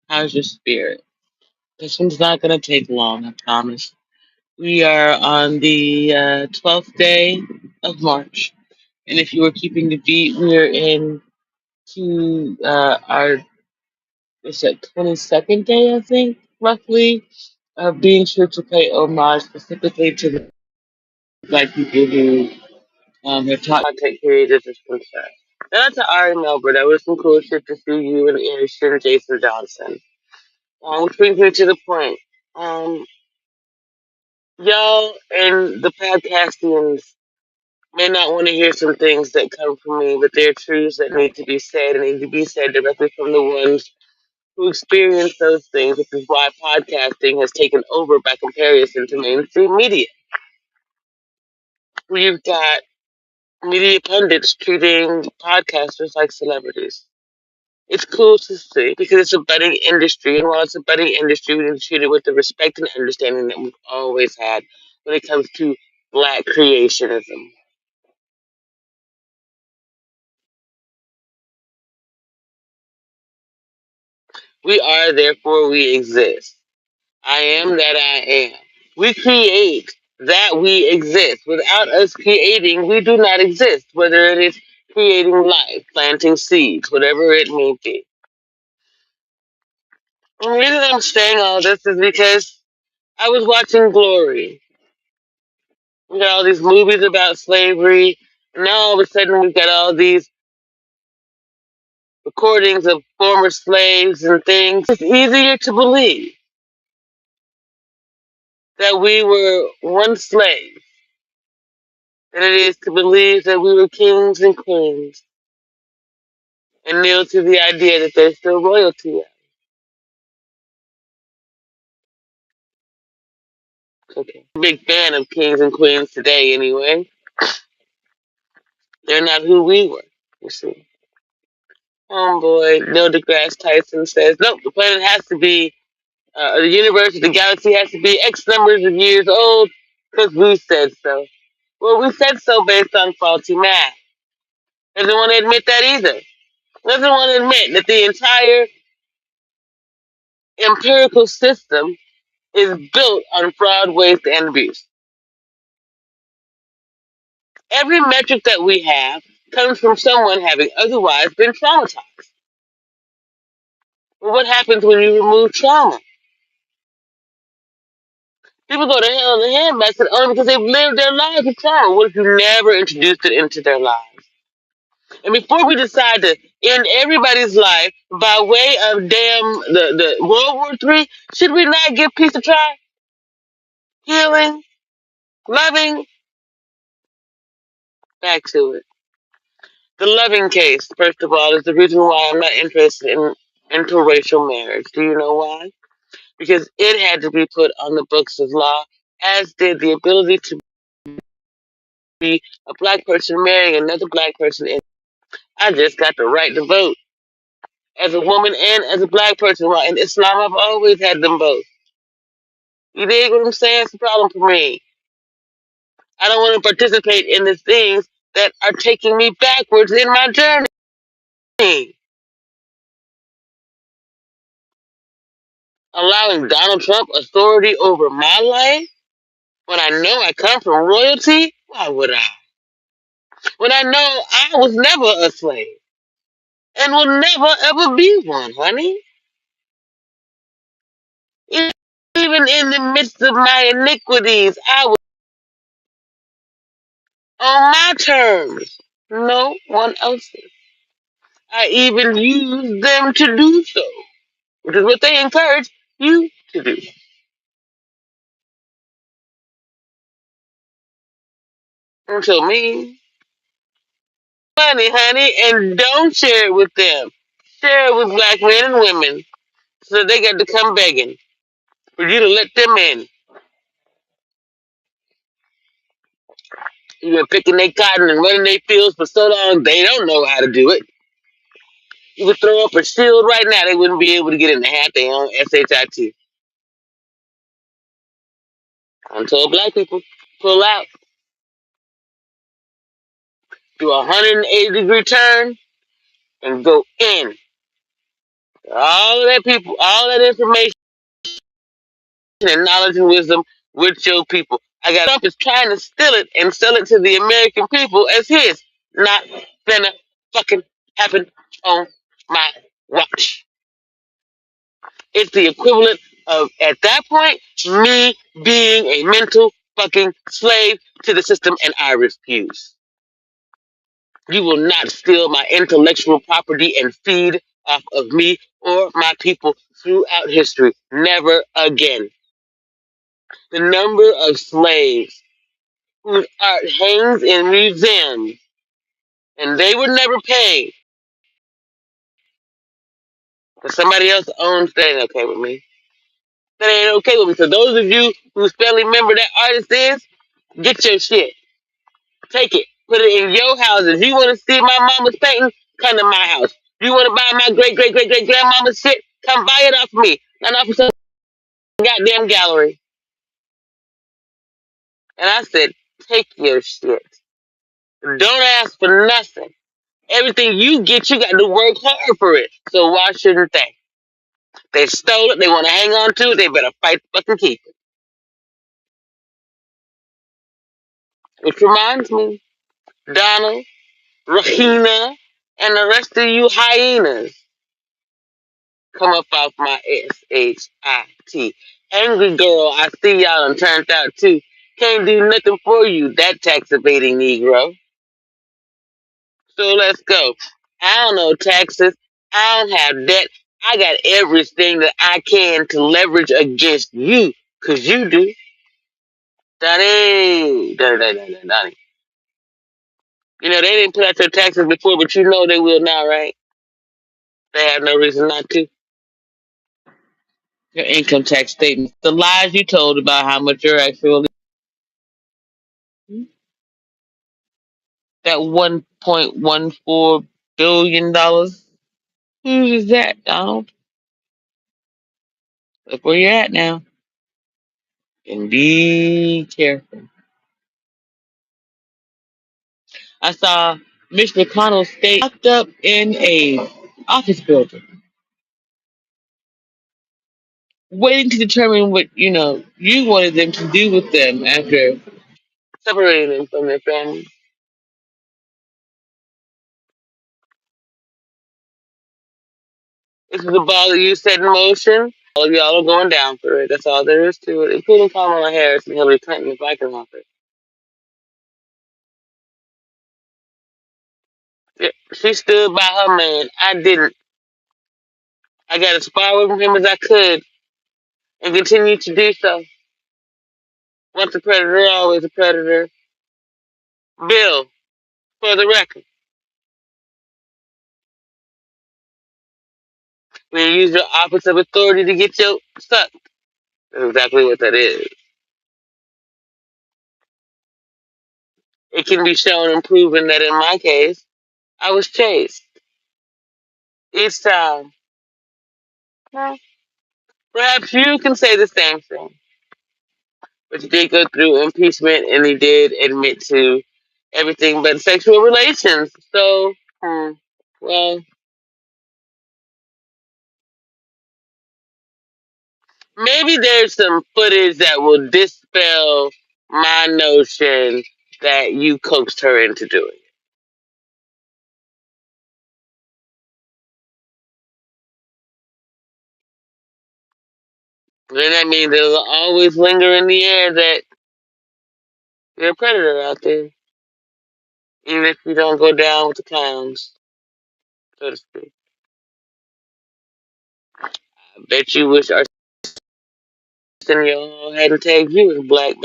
How's your spirit? This one's not going to take long, I promise. We are on the 12th day of March. And if you were keeping the beat, we're in to our, what's that, 22nd day, I think, roughly, of being sure to pay homage specifically to the Black people who have taught content creators as concerned. Shout out to Ari Melber. That was some cool shit to see you and Anderson and Jason Johnson. Which brings me to the point. Um, Y'all and the podcastians may not want to hear some things that come from me, but they're truths that need to be said and need to be said directly from the ones who experience those things, which is why podcasting has taken over by comparison to mainstream media. We've got media pundits treating podcasters like celebrities. It's cool to see because it's a budding industry, and while it's a budding industry, we need to treat it with the respect and understanding that we've always had when it comes to black creationism. We are, therefore we exist. I am that I am. We create that we exist. Without us creating, we do not exist, whether it is creating life, planting seeds, whatever it may be. And the reason I'm saying all this is because I was watching Glory. We got all these movies about slavery, and now all of a sudden we've got all these recordings of former slaves and things. It's easier to believe that we were once slaves than it is to believe that we were kings and queens and kneel to the idea that there's still royalty. Okay. Big fan of kings and queens today, anyway. They're not who we were, you see. Homeboy, Neil deGrasse Tyson says, nope, the planet has to be, the universe, the galaxy has to be X numbers of years old because we said so. Well, we said so based on faulty math. Doesn't want to admit that either. Doesn't want to admit that the entire empirical system is built on fraud, waste, and abuse. Every metric that we have comes from someone having otherwise been traumatized. Well, what happens when you remove trauma? People go to hell in a handbasket only because they've lived their lives with trauma. What if you never introduced it into their lives? And before we decide to end everybody's life by way of the World War III, should we not give peace a try? Healing, loving, back to it. The loving case, first of all, is the reason why I'm not interested in interracial marriage. Do you know why? Because it had to be put on the books of law, as did the ability to be a black person marrying another black person. And I just got the right to vote as a woman and as a black person. Well, in Islam, I've always had them both. You dig what I'm saying? It's a problem for me. I don't want to participate in the things that are taking me backwards in my journey. Allowing Donald Trump authority over my life when I know I come from royalty? Why would I? When I know I was never a slave and will never ever be one, honey. Even in the midst of my iniquities, I was on my terms, no one else's. I even used them to do so, which is what they encourage you to do. Until me, money, honey, and don't share it with them. Share it with black men and women so they got to come begging for you to let them in. You've been picking their cotton and running their fields for so long, they don't know how to do it. You could throw up a shield right now, they wouldn't be able to get in the hat they own, SHIT. Until black people pull out, do a 180-degree turn, and go in. All of that people, all that information and knowledge and wisdom with your people. I got Trump is trying to steal it and sell it to the American people as his. Not gonna fucking happen on my watch. It's the equivalent of, at that point, me being a mental fucking slave to the system, and I refuse. You will not steal my intellectual property and feed off of me or my people throughout history. Never again. The number of slaves whose art hangs in museums and they were never paid because somebody else owns that ain't okay with me. That ain't okay with me. So those of you whose family member that artist is, get your shit. Take it. Put it in your houses. You want to see my mama's painting? Come to my house. You want to buy my great great great great grandmama's shit? Come buy it off me. Not off of some goddamn gallery. And I said, take your shit. Don't ask for nothing. Everything you get, you got to work hard for it. So why shouldn't they? They stole it. They want to hang on to it. They better fight to fucking keep it. Which reminds me, Donald, Rahina, and the rest of you hyenas, come up off my SHIT. Angry girl, I see y'all and turned out too. Can't do nothing for you, that tax evading Negro. So let's go. I don't know taxes. I don't have debt. I got everything that I can to leverage against you, 'cause you do. Donnie. Donnie. You know, they didn't put out their taxes before, but you know they will now, right? They have no reason not to. Your income tax statement. The lies you told about how much you're actually, that $1.14 billion. Who is that, Donald? Look where you're at now. And be careful. I saw Mitch McConnell stay locked up in a office building, waiting to determine what, you wanted them to do with them after separating them from their family. This is the ball that you set in motion. All of y'all are going down for it. That's all there is to it, including Kamala Harris and Hillary Clinton, if I can help it. Yeah, she stood by her man. I didn't. I got as far away from him as I could and continue to do so. Once a predator, always a predator. Bill, for the record, when you use your office of authority to get your sucked, that's exactly what that is. It can be shown and proven that in my case, I was chased each time. Well, perhaps you can say the same thing. But he did go through impeachment and he did admit to everything but sexual relations. So, well, maybe there's some footage that will dispel my notion that you coaxed her into doing it. Then that means it'll always linger in the air that you're a predator out there, even if you don't go down with the clowns, so to speak. I bet you wish our senior hadn't tagged you as black